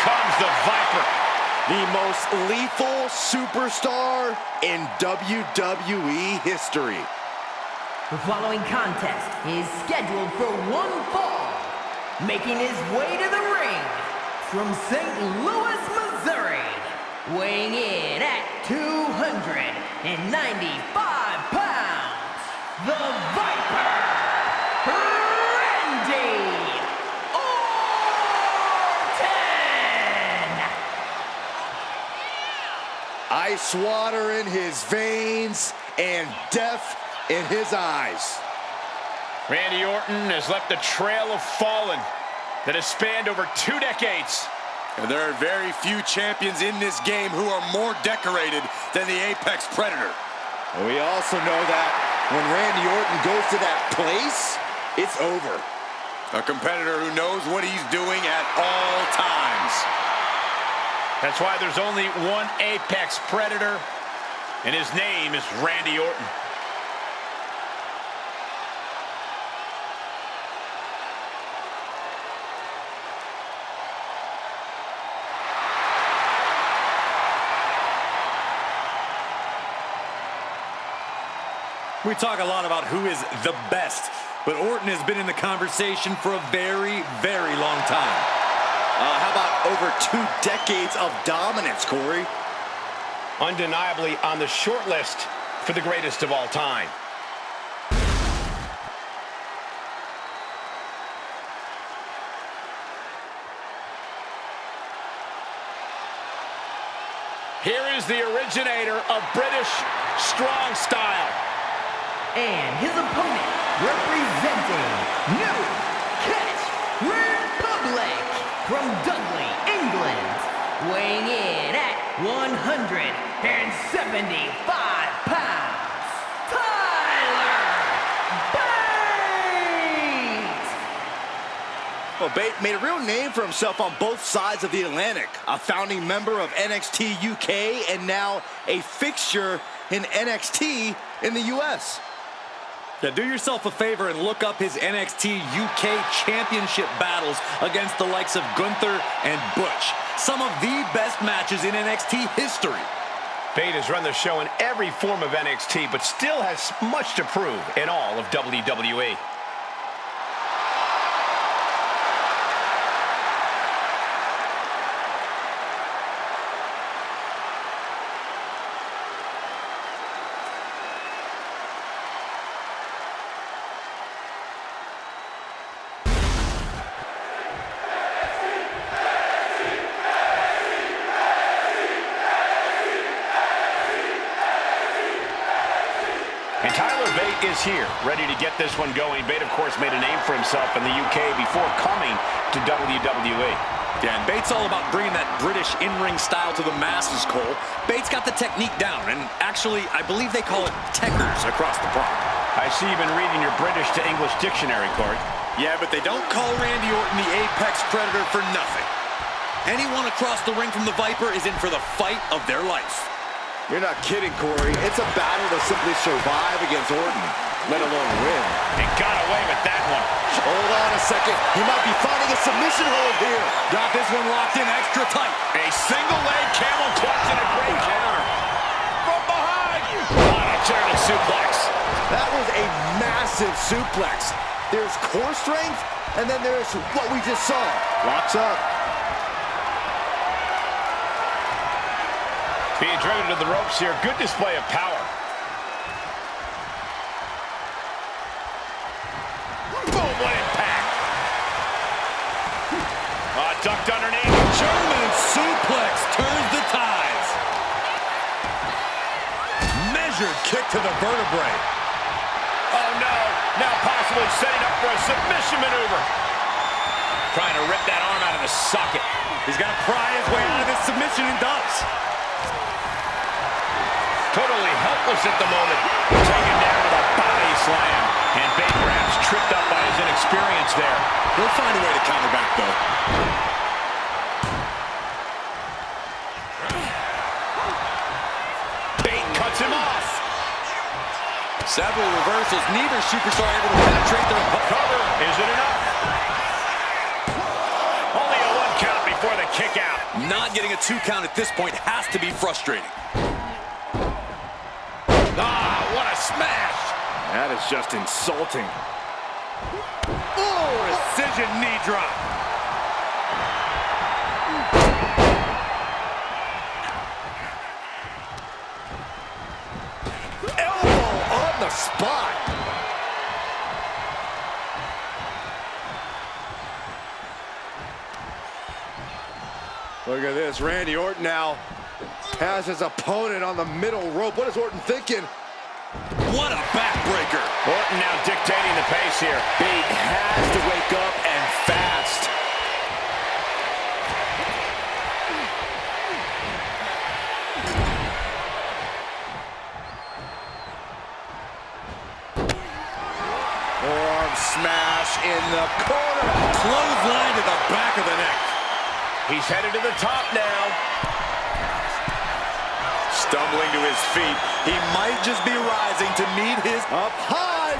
comes the Viper. The most lethal superstar in WWE history. The following contest is scheduled for one fall. Making his way to the ring from St. Louis, Missouri. Weighing in at 295 pounds. The Viper, Randy Orton! Ice water in his veins and death in his eyes. Randy Orton has left a trail of fallen that has spanned over 2 decades. And there are very few champions in this game who are more decorated than the Apex Predator. We also know that when Randy Orton goes to that place, it's over. A competitor who knows what he's doing at all times. That's why there's only one Apex Predator, and his name is Randy Orton. We talk a lot about who is the best, but Orton has been in the conversation for a very, very long time. How about over 2 decades of dominance, Corey? Undeniably on the short list for the greatest of all time. Here is the originator of British strong style. And his opponent, representing New Kent Republic from Dudley, England, weighing in at 175 pounds, Tyler Bate! Well, Bate made a real name for himself on both sides of the Atlantic. A founding member of NXT UK and now a fixture in NXT in the US. Now do yourself a favor and look up his NXT UK Championship battles against the likes of Gunther and Butch. Some of the best matches in NXT history. Bate has run the show in every form of NXT, but still has much to prove in all of WWE. And Tyler Bate is here, ready to get this one going. Bate, of course, made a name for himself in the UK before coming to WWE. Yeah, and Bate's all about bringing that British in-ring style to the masses, Cole. Bate's got the technique down, and actually, I believe they call it techers across the pond. I see you've been reading your British to English dictionary, Corey. Yeah, but they don't call Randy Orton the Apex Predator for nothing. Anyone across the ring from the Viper is in for the fight of their life. You're not kidding, Corey. It's a battle to simply survive against Orton, let alone win. And got away with that one. Hold on a second. He might be finding a submission hold here. Got this one locked in extra tight. A single leg camel clutch and a great counter. From behind. On a German suplex. That was a massive suplex. There's core strength, and then there's what we just saw. Locks up. Being driven to the ropes here. Good display of power. Boom, what impact. Ducked underneath. German suplex turns the tides. Measured kick to the vertebrae. Oh, no. Now possibly setting up for a submission maneuver. Trying to rip that arm out of the socket. He's got to pry his way out of this submission and does. Totally helpless at the moment. Taken down with a body slam. And Bate perhaps tripped up by his inexperience there. He'll find a way to counter back, though. Bate cuts him off. Several reversals. Neither superstar able to penetrate their cover. Is it enough? Only a 1 count before for the kick out. Not getting a 2 count at this point has to be frustrating. Ah, what a smash! That is just insulting. Oh, precision knee drop. Elbow on the spot. Look at this. Randy Orton now has his opponent on the middle rope. What is Orton thinking? What a backbreaker. Orton now dictating the pace here. Bate has to wake up and fast. Arm smash in the corner. Clothesline to the back of the neck. He's headed to the top now. Stumbling to his feet. He might just be rising to meet his Up high.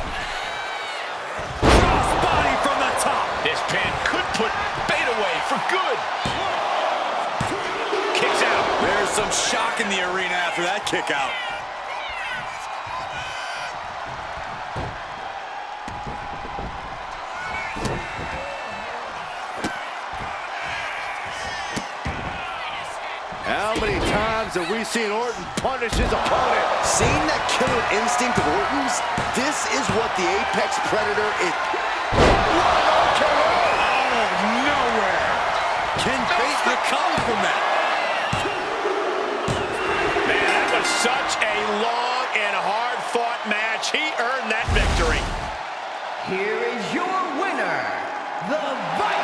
crossbody from the top. This pin could put Bate away for good. Kicks out. There's some shock in the arena after that kick out. How many times have we seen Orton punish his opponent? Seeing that killer instinct of Orton's, this is what the Apex Predator is. Out of nowhere. Can Bate recover from that? Man, that was such a long and hard-fought match. He earned that victory. Here is your winner, the Vice